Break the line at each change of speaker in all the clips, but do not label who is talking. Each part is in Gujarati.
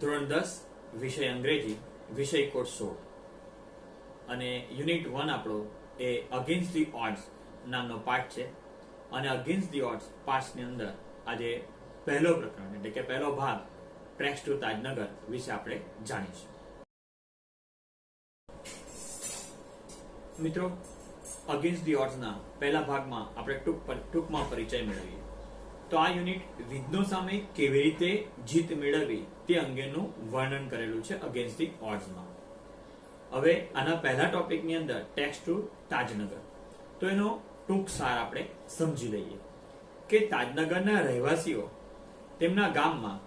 ધોરણ 10 વિષય અંગ્રેજી વિષય કોડ 16 અને યુનિટ 1 આપણો એ અગેન્સ્ટ ધી ઓડ્સ નામનો પાઠ છે અને અગેન્સ્ટ ધી ઓડ્સ પાઠની અંદર આજે પહેલો પ્રકરણ એટલે કે પહેલો ભાગ ટ્રેક્સ ટુ તાજનગર વિશે આપણે જાણીશું. મિત્રો, અગેન્સ્ટ ધી ઓડ્સના પહેલા ભાગમાં આપણે ટૂંકમાં પરિચય મેળવીએ તો આ યુનિટ વિઘ્નો સામે કેવી રીતે જીત મેળવવી તે અંગેનું વર્ણન કરેલું છે અગેન્સ્ટ ધી ઓડ્સમાં. હવે આના પહેલા ટોપિકની અંદર ટેક્સ ટુ તાજનગર, તો એનો ટૂંક સાર આપણે સમજી લઈએ કે તાજનગરના રહેવાસીઓ તેમના ગામમાં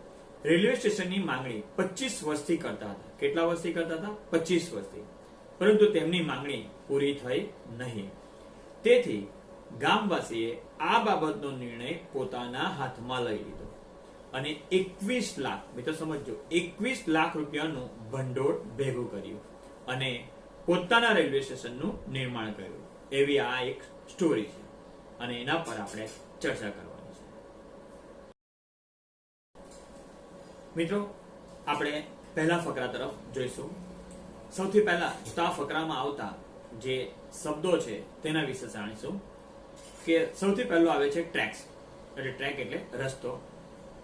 રેલવે સ્ટેશનની માંગણી 25 વર્ષથી કરતા હતા. કેટલા વર્ષથી કરતા હતા? 25 વર્ષથી. પરંતુ તેમની માંગણી પૂરી થઈ નહીં. તેથી ગામવાસીએ આ બાબતનો નિર્ણય પોતાના હાથમાં લઈ લીધો અને 21 લાખ, મિત્રો સમજો, 21 લાખ રૂપિયાનું ભંડોળ ભેગું કર્યું અને પોતાના રેલવે સ્ટેશનનું નિર્માણ કર્યું. એવી આ એક સ્ટોરી છે અને એના પર આપણે ચર્ચા કરવાની છે. મિત્રો, આપણે પહેલા ફકરા તરફ જોઈશું. સૌથી પહેલા તો આ ફકરામાં આવતા જે શબ્દો છે તેના વિશે જાણીશું. કે સૌથી પહેલો આવે છે ટ્રેક્સ, એટલે ટ્રેક એટલે રસ્તો.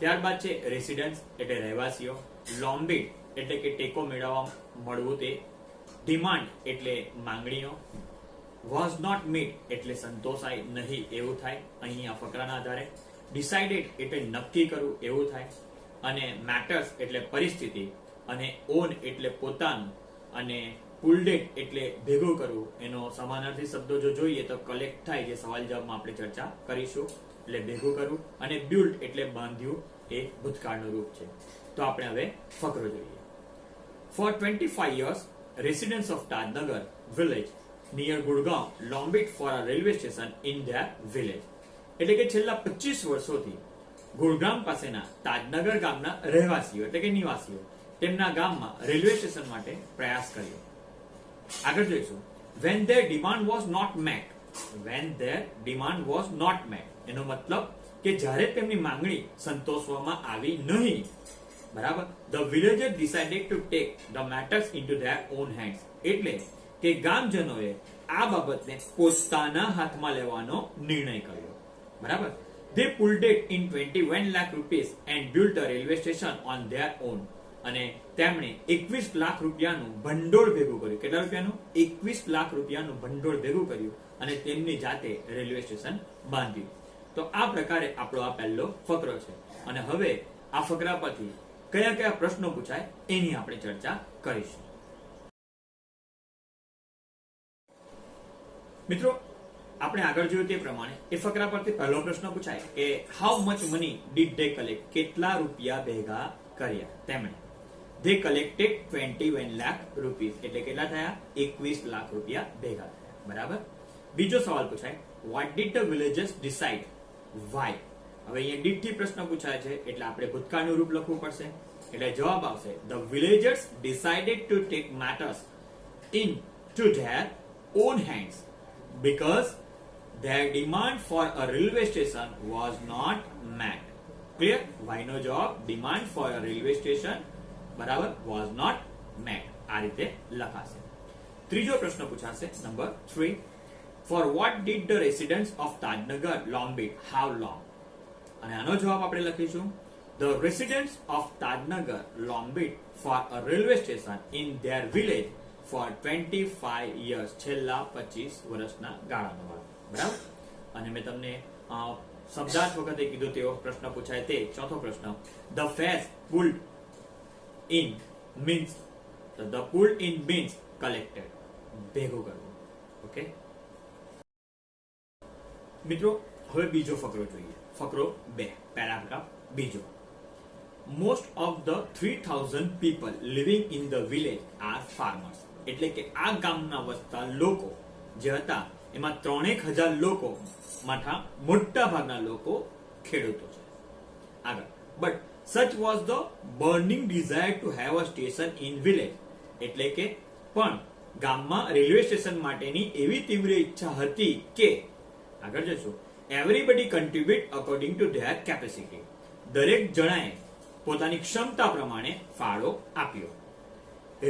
ત્યારબાદ છે રેસિડન્સ એટલે રહેવાસીઓ. લોમ્બિડ એટલે કે ટેકો મેળવવા મળવું તે. ડિમાન્ડ એટલે માંગણીઓ. વોઝ નોટ મીટ એટલે સંતોષાય નહીં એવું થાય અહીં આ ફકરાના આધારે. ડિસાઇડેડ એટલે નક્કી કરવું એવું થાય. અને મેટર્સ એટલે પરિસ્થિતિ. અને ઓન એટલે પોતાનું. અને પુલ્ડેડ એટલે ભેગું કરવું. એનો સમાનાર્થી શબ્દો જો જોઈએ તો કલેક્ટ થાય, જે સવાલ જવાબમાં આપણે ચર્ચા કરીશું, એટલે ભેગું કરવું. અને બિલ્ડ એટલે બાંધ્યું, એ ભૂતકાળનું રૂપ છે. તો આપણે હવે ફકરો જોઈએ. For 25 years residents of Tajnagar village near Gurgaon lobbied for a railway station in their village. એટલે કે છેલ્લા 25 વર્ષોથી ગુરગામ પાસેના તાજનગર ગામના રહેવાસીઓ એટલે કે નિવાસીઓ તેમના ગામમાં રેલવે સ્ટેશન માટે પ્રયાસ કર્યો. આગળ જોઈશું. When their demand was not met. When their demand was not met. એનો મતલબ કે જ્યારે તેમની માંગણી સંતોષવામાં આવી નહીં, બરાબર, the villagers decided to take the matters into their own hands. એટલે કે ગામજનોએ આ બાબતને પોતાના હાથમાં લેવાનો નિર્ણય કર્યો. બરાબર. They pulled it in 21 lakh rupees and built a railway station on their own. અને તેમણે 21 લાખ રૂપિયાનું ભંડોળ ભેગું કર્યું. કેટલા રૂપિયાનું? 21 લાખ રૂપિયાનું ભંડોળ ભેગું કર્યું અને તેમની જાતે રેલવે સ્ટેશન બાંધ્યું. તો આ પ્રકારે આપણો આ પહેલો ફકરો છે અને હવે આ ફકરા પરથી કયા કયા પ્રશ્નો પૂછાય એની આપણે ચર્ચા કરીશું. મિત્રો, આપણે આગળ જોયું તે પ્રમાણે એ ફકરા પરથી પહેલો પ્રશ્ન પૂછાય કે how much money did they collect. કેટલા રૂપિયા ભેગા કર્યા તેમણે? They collected 21 lakh rupees. એટલે કેટલા થયા? 21 લાખ રૂપિયા ભેગા થયા. બરાબર. બીજો સવાલ પૂછાય, what did the villagers decide? Why? હવે અહીંયા did થી પ્રશ્ન પૂછાય છે એટલે આપણે ભૂતકાળનું રૂપ લખવું પડશે. એટલે જવાબ આવશે, the villagers decided to take matters into their own hands because their demand for a railway station was not met. Clear? Why નો જવાબ demand for a railway station, બરાબર, was not met. આ રીતે લખાશે. ત્રીજો પ્રશ્ન પૂછાશે, number 3. For what did the residents of Tajnagar lobbied? How long? અને આનો જવાબ આપણે લખીશું, the residents of Tajnagar lobbied for a railway station in their village for 25 years. છેલ્લા 25 વર્ષના ગાળાનો વાત. બરાબર. અને મેં તમને શબ્દાર્થ વખતે કીધું તેવો પ્રશ્ન પૂછાય તે ચોથો પ્રશ્ન, the fares pulled in means, the pulled in means collected. ભેગું કરવું. ઓકે મિત્રો, હવે બીજો ફકરો જોઈએ. ફકરો 2, પેરાગ્રાફ બીજો. Most of the 3000 people living in the village are farmers. એટલે કે આ ગામના વસતા લોકો જે હતા એમાં 3000 લોકો માથા મોટા ભાગના લોકો ખેડૂતો છે. આગળ, but such was the burning desire to have a station in village. એટલે કે પણ ગામમાં રેલવે સ્ટેશન માટેની એવી તીવ્ર ઈચ્છા હતી કે, આગળ જશું, everybody contribute according to their capacity. દરેક જણાએ પોતાની ક્ષમતા પ્રમાણે ફાળો આપ્યો.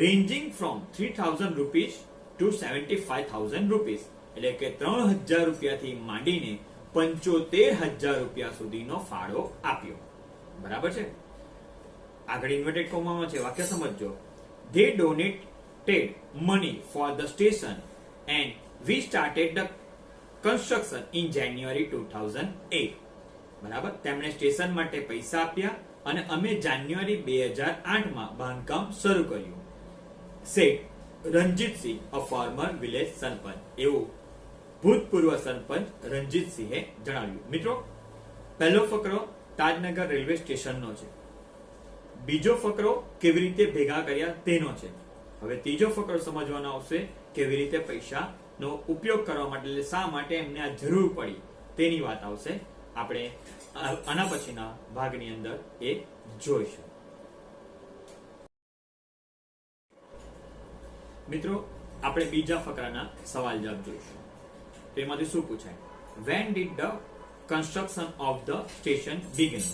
Ranging from 3000 rupees to 75,000 rupees, એટલે કે 3000 રૂપિયાથી માંડીને 75,000 રૂપિયા સુધીનો ફાળો આપ્યો. બરાબર છે. આગળ ઇન્વર્ટેડ કોમામાં છે, વાક્ય સમજજો. They donated money for the station and we started the construction in January 2008. બરાબર, તેમણે સ્ટેશન માટે પૈસા આપ્યા અને અમે જાન્યુઆરી 2008 માં બાંધકામ શરૂ કર્યું. સેડ રણજીતસિંહ, અ ફોર્મર વિલેજ સરપંચ, એવું ભૂતપૂર્વ સરપંચ રણજીતસિંહે જણાવ્યું. મિત્રો, પહેલો ફકરો તાજનગર રેલવે સ્ટેશનનો છે. બીજો ફકરો કેવી રીતે ભેગા કર્યા તેનો છે. હવે ત્રીજો ફકરો સમજવાનો આવશે કેવી રીતે પૈસાનો ઉપયોગ કરવા માટે, એટલે શા માટે એમને આ જરૂર પડી તેની વાત આવશે. આપણે આના પછીના ભાગની અંદર એ જોઈશું. મિત્રો, આપણે બીજા ફકરાના સવાલ જવાબ જોઈશું. તેમાંથી શું પૂછાય? When did the construction of the station begin?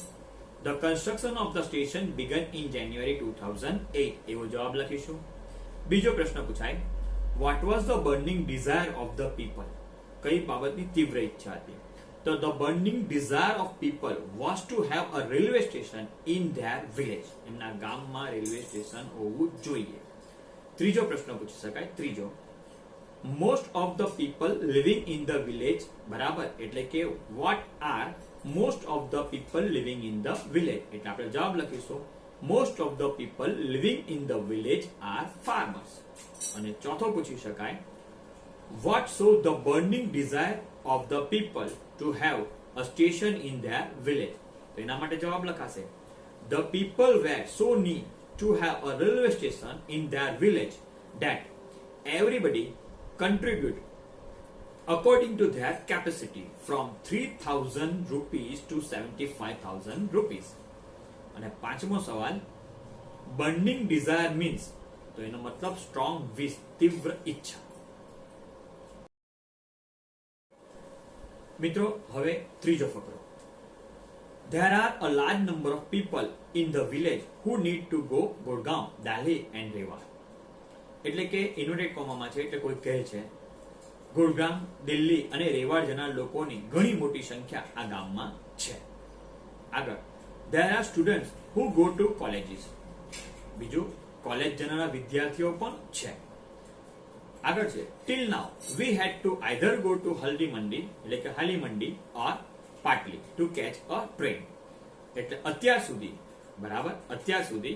The construction of the station began in January 2008. એવો જવાબ લખીશું. બીજો પ્રશ્ન પૂછાય, What was the burning desire of the people? કઈ બાબતની તીવ્ર ઈચ્છા હતી? તો the burning desire of people was to have a railway station in their village. એમના ગામમાં રેલવે સ્ટેશન હોવું જોઈએ. ત્રીજો પ્રશ્ન પૂછી શકાય. ત્રીજો, most of the people living in the village. બરાબર, એટલે કે what are most of the people living in the village? એટલે આપણે જવાબ લખીશું, most of the people living in the village are farmers. અને ચોથો પૂછી શકાય, what show the burning desire of the people to have a station in their village? તો એના માટે જવાબ લખાશે, the people were so near to have a railway station in their village that everybody contribute according to their capacity from 3,000 rupees to 75,000 rupees. અને પાંચમો સવાલ, burning desire means, તો એનો મતલબ strong wish, તીવ્ર ઈચ્છા. મિત્રો, હવે ત્રીજો ફકરો. There are a large number of people in the village who need to go Gurgaon, Delhi and Rewar. એટલે કે ઇન્વર્ટેડ કોમામાં છે, એટલે કોઈ કહે છે ગુરગામ, દિલ્હી અને રેવાડ જનાર લોકોની ઘણી મોટી સંખ્યા આ ગામમાં છે. આગળ, there are students who go to colleges. બીજું, કોલેજ જનારા વિદ્યાર્થીઓ પણ છે. આગળ છે, till now we had to either go to હલ્દી મંડી, એટલે કે હાલી મંડી, or પાટલી to catch a train. એટલે અત્યાર સુધી, બરાબર, અત્યાર સુધી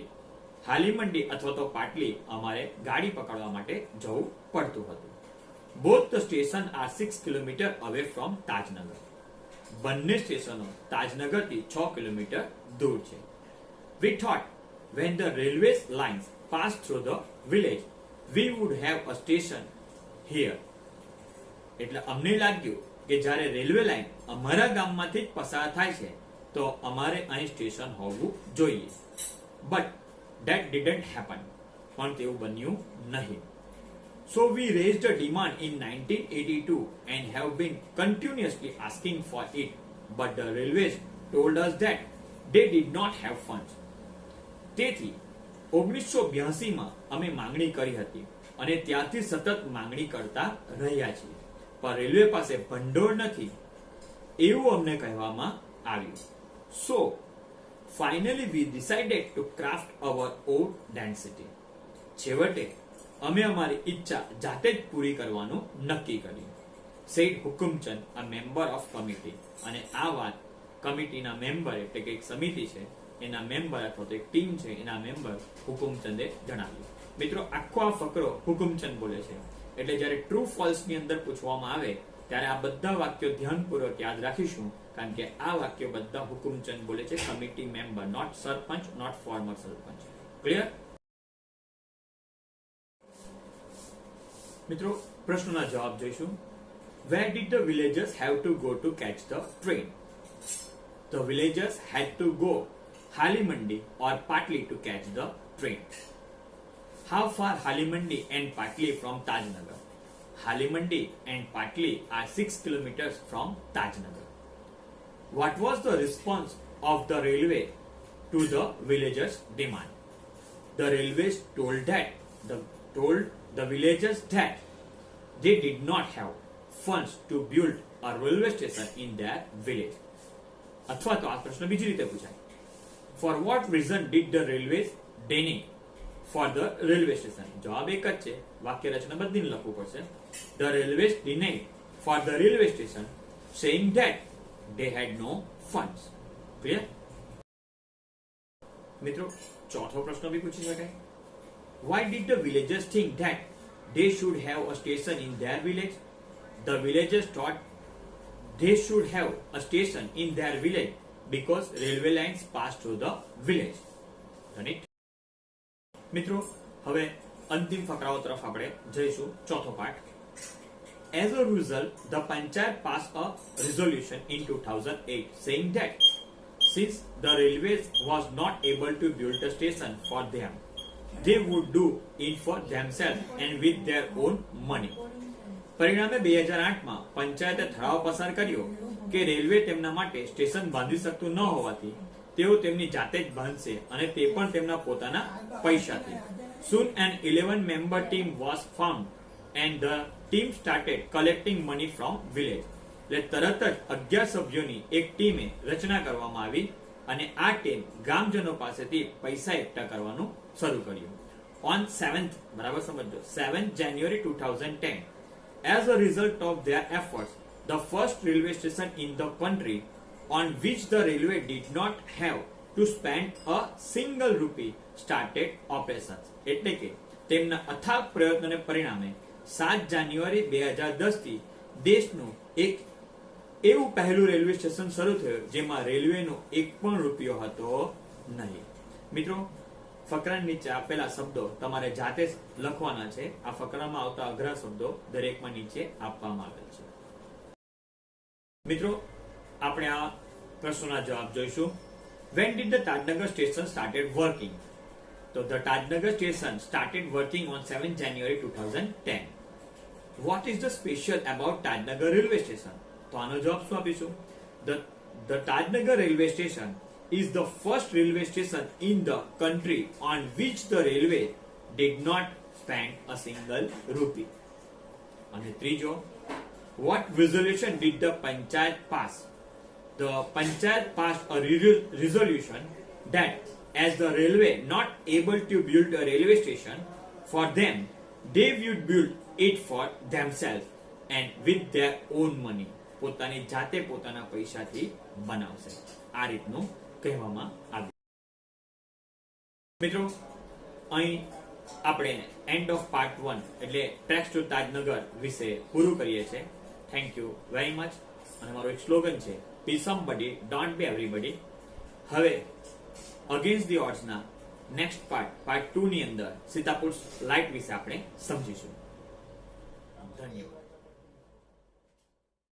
હાલી મંડી અથવા તો પાટલી અમારે ગાડી પકડવા માટે જવું પડતું હતું. Both the station are 6 kilometer away from Tajnagar. બંને સ્ટેશનો તાજનગરથી 6 કિલોમીટર દૂર છે. We thought when the railway lines pass through the village we would have a station here. એટલે અમને લાગ્યું કે જ્યારે રેલવે લાઈન અમારા ગામમાંથી જ પસાર થાય છે તો અમારે અહીં સ્ટેશન હોવું જોઈએ. But that didn't happen. પણ તેવું બન્યું નહીં. So we raised a demand in 1982 and have been continuously asking for it, but the railways told us that they did not have funds. તેથી 1982 માં અમે માંગણી કરી હતી અને ત્યારથી સતત માંગણી કરતા રહ્યા છીએ, પણ રેલવે પાસે ભંડોળ નથી એવું અમને કહેવામાં આવ્યું. So finally we decided to craft our own density. છેવટે અમે અમારી ઈચ્છા જાતે જ પૂરી કરવાનું નક્કી કર્યું. Said Hukumchand, a member of committee. અને આ વાત કમિટીના મેમ્બર, એટલે કે એક સમિતિ છે એના મેમ્બર અથવા તો એક ટીમ છે એના મેમ્બર હુકુમચંદે જણાવ્યું. મિત્રો, આખો આ ફકરો હુકુમચંદ બોલે છે. એટલે જ્યારે ટ્રુ ફોલ્સ ની અંદર પૂછવામાં આવે ત્યારે આ બધા વાક્યો ધ્યાનપૂર્વક યાદ રાખીશું, કારણ કે આ વાક્યો બધા હુકુમચંદ બોલે છે, committee member, not sarpanch, not former sarpanch. Clear? મિત્રો, પ્રશ્નોના જવાબ જોઈશું. Where did the villagers have to go to catch the train? The villagers had to go Halimandi or Patli to catch the train. How far Halimandi and Patli from Tajnagar? Halimandi and Patli are 6 kilometers from Tajnagar. What was the response of the railway to the villagers' demand. The railways told the villagers that they did not have funds to build a railway station in their village. અથવા તો આ પ્રશ્ન બીજી રીતે પૂછાય. For what reason did the railways deny for the railway station? જવાબ એક જ છે, વાક્ય રચના બદલીને લખવું પડશે. The railways denied for the railway station, saying that they had no funds. Clear? મિત્રો ચોથો પ્રશ્ન બી પૂછી શકાય. Why did the villagers think that they should have a station in their village? The villagers thought they should have a station in their village because railway lines pass through the village. Done it? મિત્રો હવે અંતિમ ફકરાઓ તરફ આપણે જઈશું. ચોથો પાઠ. As a result, the Panchayat passed a resolution in 2008 saying that since the railways was not able to build a station for them, they would do it for themselves and with their own money. પરિણામે 2008માં પંચાયતે ઠરાવ પસાર કર્યો કે રેલવે તેમના માટે સ્ટેશન બાંધી શકતું ન હોવાથી તેઓ તેમની જાતે જ બાંધશે અને તે પણ તેમના પોતાના પૈસાથી. Soon an 11-member team was formed and the team started collecting money from village. એટલે તરત જ 11 સભ્યોની એક ટીમે રચના કરવામાં આવી અને આ ટીમ ગામજનો પાસેથી પૈસા એકઠા કરવાનું શરૂ કર્યું. On 7th, બરાબર સમજો, 7th January 2010, as a result of their efforts, the first railway station in the country on which the railway did not have to spend a single rupee started operations. એટલે કે તેમના અથાગ પ્રયત્નોને પરિણામે 7 જાન્યુઆરી 2010 થી દેશનું એક એવું પહેલું રેલવે સ્ટેશન શરૂ થયું જેમાં રેલવેનો એક પણ રૂપિયો હતો નહીં. મિત્રો ફકરાની નીચે આપેલા શબ્દો તમારે જાતે જ લખવાના છે. આ ફકરામાં આવતા અઘરા શબ્દો દરેકમાં નીચે આપવામાં આવેલ છે. મિત્રો આપણે આ પ્રશ્નોના જવાબ જોઈશું. When did the Tadnagar station started working? So the Tadnagar station started working on 7th January 2010. What is the special about Tadnagar railway station? તો આનો જવાબ શું આપીશું? The Tadnagar railway station is the first railway station in the country on which the railway did not spend a single rupee. અને ત્રીજો, what resolution did the Panchayat pass? The Panchayat passed a resolution that as the railway not able to build a railway station for them, they would build it for themselves and with their own money. પોતાની જાતે પોતાના પૈસાથી બનાવશે. આ રીતનું કહેવામાં આવ્યું. મિત્રો અહીં આપણે એન્ડ ઓફ પાર્ટ 1 એટલે ટ્રેક્સ ટુ તાજનગર વિશે પૂરું કરીએ છીએ. Thank you very much. અને મારો એક સ્લોગન છે, બી સમબડી, ડોન્ટ બી એવરીબડી. હવે અગેન્સ્ટ ધી ઓડ્સના નેક્સ્ટ પાર્ટ 2 ની અંદર સીતાપુર લાઇટ વિશે આપણે સમજીશું. ધન્યવાદ.